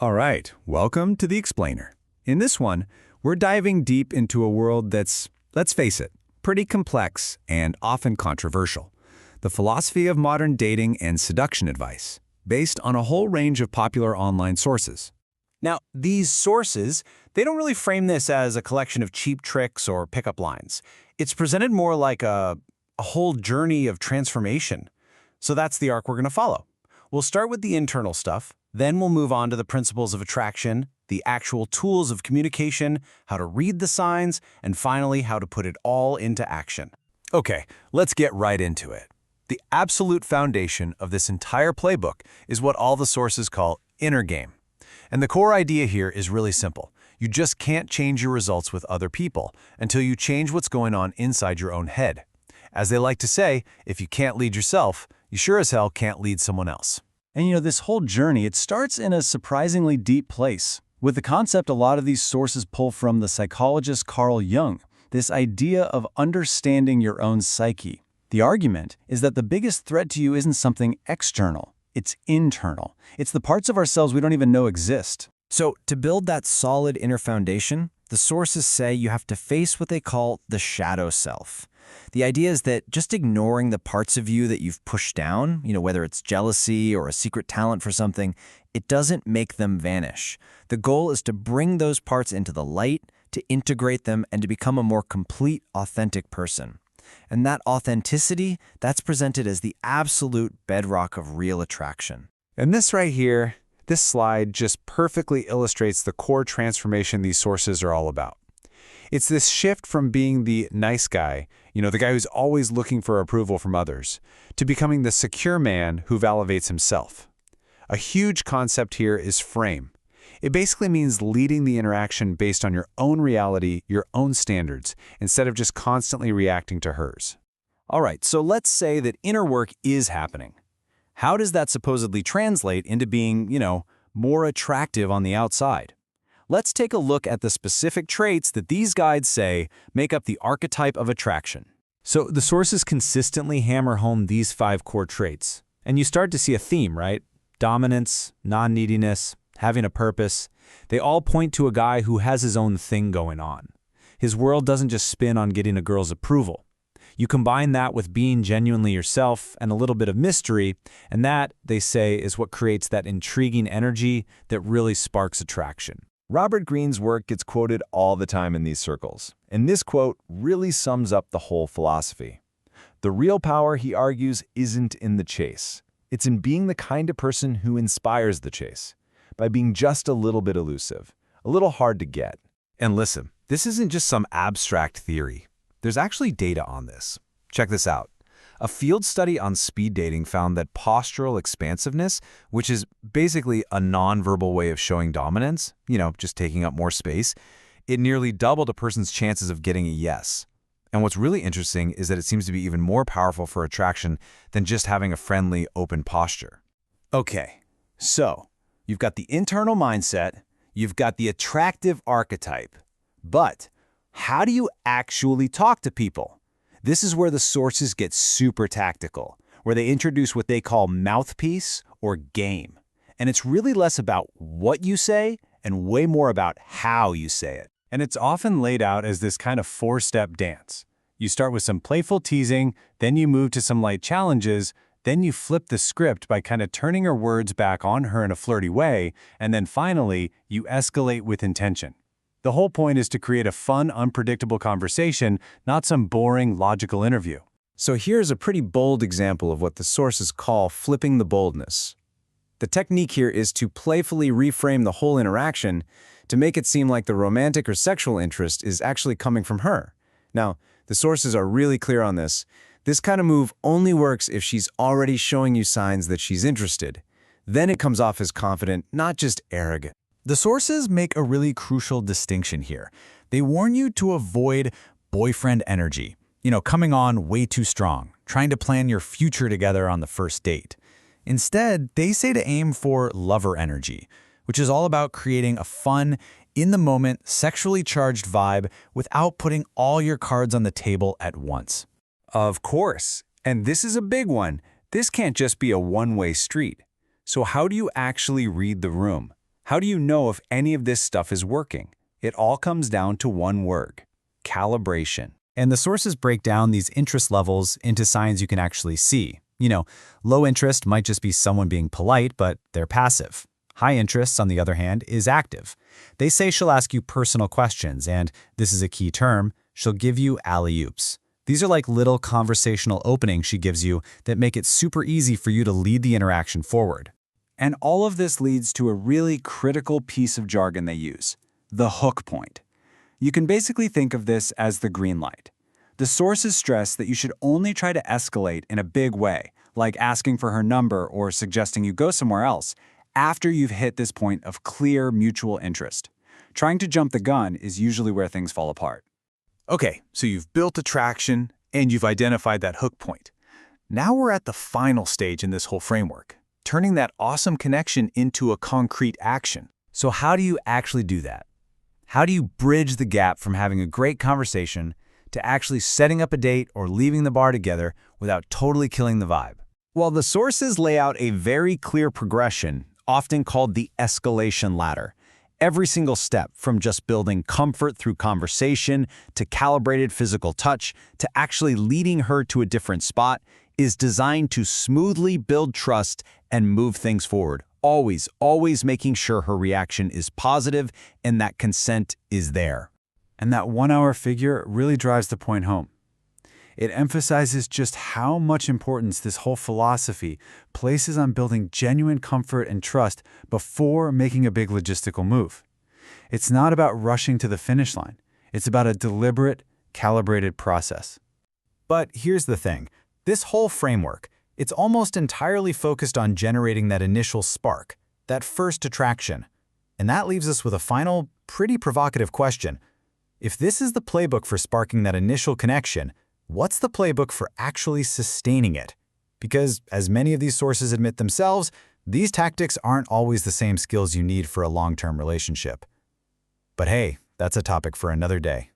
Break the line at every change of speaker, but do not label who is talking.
All right, welcome to The Explainer. In this one, we're diving deep into a world that's, let's face it, pretty complex and often controversial. The philosophy of modern dating and seduction advice, based on a whole range of popular online sources.
Now, these sources, they don't really frame this as a collection of cheap tricks or pickup lines. It's presented more like a whole journey of transformation. So that's the arc we're going to follow. We'll start with the internal stuff, then we'll move on to the principles of attraction, the actual tools of communication, how to read the signs, and finally, how to put it all into action.
Okay, let's get right into it. The absolute foundation of this entire playbook is what all the sources call inner game. And the core idea here is really simple. You just can't change your results with other people until you change what's going on inside your own head. As they like to say, if you can't lead yourself, you sure as hell can't lead someone else.
And this whole journey, it starts in a surprisingly deep place. With the concept a lot of these sources pull from the psychologist Carl Jung, this idea of understanding your own psyche. The argument is that the biggest threat to you isn't something external, it's internal. It's the parts of ourselves we don't even know exist.
So to build that solid inner foundation, the sources say you have to face what they call the shadow self. The idea is that just ignoring the parts of you that you've pushed down, whether it's jealousy or a secret talent for something, it doesn't make them vanish. The goal is to bring those parts into the light, to integrate them, and to become a more complete, authentic person. And that authenticity, that's presented as the absolute bedrock of real attraction.
And this right here, this slide just perfectly illustrates the core transformation these sources are all about. It's this shift from being the nice guy, the guy who's always looking for approval from others, to becoming the secure man who validates himself. A huge concept here is frame. It basically means leading the interaction based on your own reality, your own standards, instead of just constantly reacting to hers.
All right, so let's say that inner work is happening. How does that supposedly translate into being, more attractive on the outside? Let's take a look at the specific traits that these guides say make up the archetype of attraction.
So the sources consistently hammer home these 5 core traits. And you start to see a theme, right? Dominance, non-neediness, having a purpose. They all point to a guy who has his own thing going on. His world doesn't just spin on getting a girl's approval. You combine that with being genuinely yourself and a little bit of mystery, and that, they say, is what creates that intriguing energy that really sparks attraction.
Robert Greene's work gets quoted all the time in these circles, and this quote really sums up the whole philosophy. The real power, he argues, isn't in the chase. It's in being the kind of person who inspires the chase, by being just a little bit elusive, a little hard to get.
And listen, this isn't just some abstract theory. There's actually data on this. Check this out. A field study on speed dating found that postural expansiveness, which is basically a nonverbal way of showing dominance, just taking up more space, it nearly doubled a person's chances of getting a yes. And what's really interesting is that it seems to be even more powerful for attraction than just having a friendly, open posture.
Okay, so you've got the internal mindset, you've got the attractive archetype, but how do you actually talk to people? This is where the sources get super tactical, where they introduce what they call mouthpiece or game. And it's really less about what you say and way more about how you say it. And it's often laid out as this kind of 4-step dance. You start with some playful teasing, then you move to some light challenges, then you flip the script by kind of turning her words back on her in a flirty way, and then finally, you escalate with intention. The whole point is to create a fun, unpredictable conversation, not some boring, logical interview.
So here's a pretty bold example of what the sources call flipping the boldness. The technique here is to playfully reframe the whole interaction to make it seem like the romantic or sexual interest is actually coming from her. Now, the sources are really clear on this. This kind of move only works if she's already showing you signs that she's interested. Then it comes off as confident, not just arrogant.
The sources make a really crucial distinction here. They warn you to avoid boyfriend energy, coming on way too strong, trying to plan your future together on the first date. Instead, they say to aim for lover energy, which is all about creating a fun, in-the-moment, sexually charged vibe without putting all your cards on the table at once.
Of course, and this is a big one. This can't just be a one-way street. So how do you actually read the room? How do you know if any of this stuff is working? It all comes down to one word: calibration.
And the sources break down these interest levels into signs you can actually see. Low interest might just be someone being polite, but they're passive. High interest, on the other hand, is active. They say she'll ask you personal questions, and this is a key term, she'll give you alley-oops. These are like little conversational openings she gives you that make it super easy for you to lead the interaction forward.
And all of this leads to a really critical piece of jargon they use: the hook point. You can basically think of this as the green light. The sources stress that you should only try to escalate in a big way, like asking for her number or suggesting you go somewhere else, after you've hit this point of clear mutual interest. Trying to jump the gun is usually where things fall apart. Okay, so you've built attraction and you've identified that hook point. Now we're at the final stage in this whole framework, turning that awesome connection into a concrete action.
So how do you actually do that? How do you bridge the gap from having a great conversation to actually setting up a date or leaving the bar together without totally killing the vibe?
Well, the sources lay out a very clear progression, often called the escalation ladder. Every single step, from just building comfort through conversation to calibrated physical touch to actually leading her to a different spot, is designed to smoothly build trust and move things forward. Always making sure her reaction is positive and that consent is there.
And that 1 hour figure really drives the point home. It emphasizes just how much importance this whole philosophy places on building genuine comfort and trust before making a big logistical move. It's not about rushing to the finish line. It's about a deliberate, calibrated process.
But here's the thing. This whole framework, it's almost entirely focused on generating that initial spark, that first attraction. And that leaves us with a final, pretty provocative question. If this is the playbook for sparking that initial connection, what's the playbook for actually sustaining it? Because, as many of these sources admit themselves, these tactics aren't always the same skills you need for a long-term relationship. But hey, that's a topic for another day.